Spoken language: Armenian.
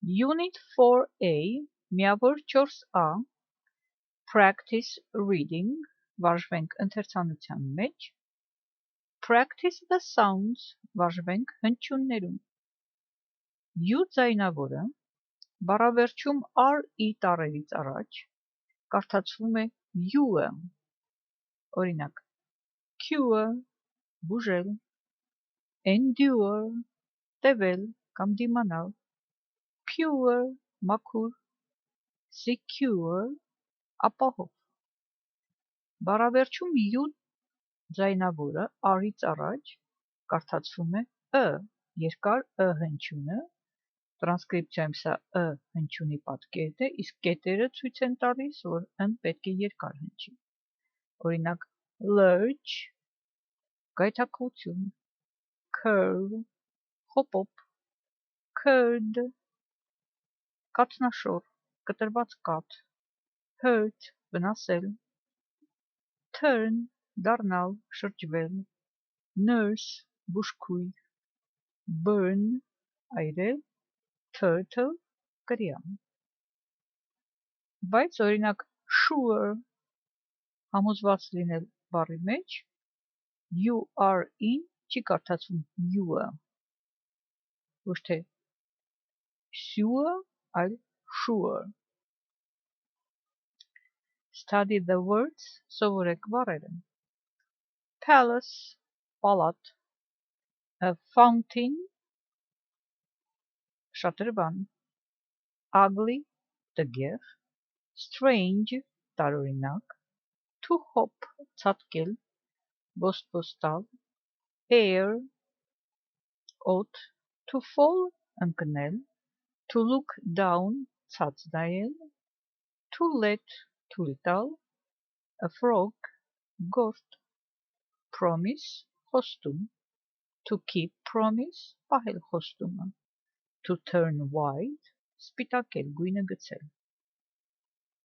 Unit 4A, միավոր 4A, Practice reading, վարժվենք ընթերցանության մեջ, Practice the sounds, վարժվենք հնչյուններում։ U ձայնավորը բառավերջում R-ի տառերից առաջ կարդացվում է U-ը, օրինակ cure, բուժել, endure, տևել կամ դիմանալ, pure, մաքուր, secure, ապահով։ Բառավերջում U ձայնավորը R-ից առաջ կարդացվում է Ը, երկար Ը հնչյունը, տրանսկրիպցիայում սա Ը հնչյունի պատկերն է, իսկ կետերը ցույց են տալիս, որ Ն պետք է երկար հնչի։ Օրինակ lurch, գայթակղություն, curve, խոպոպ, curd, կաթնաշոր, կտրված կաթ, hurt, վնասել, turn, դառնալ, շրջվել, nurse, բուժքույր, burn, այրել, turtle, կրիան։ Բայց օրինակ sure, համոզված լինել բառի մեջ, you are in չի կարդացվում you-ը, ոչ թե sure, այլ sure։ Study the words, սովորեք բառերը։ Palace, պալատ, a fountain, շատրվան, ugly, տգեղ, strange, տարօրինակ, to hop, ցատկել, ոսպոստալ, air, օդ, to fall, ընկնել, to look down, ցած նայել, to let, թույլ տալ, a frog, գորտ, promise, խոստում, to keep promise, պահել խոստումը, to turn white, սպիտակել, գույնը գցել։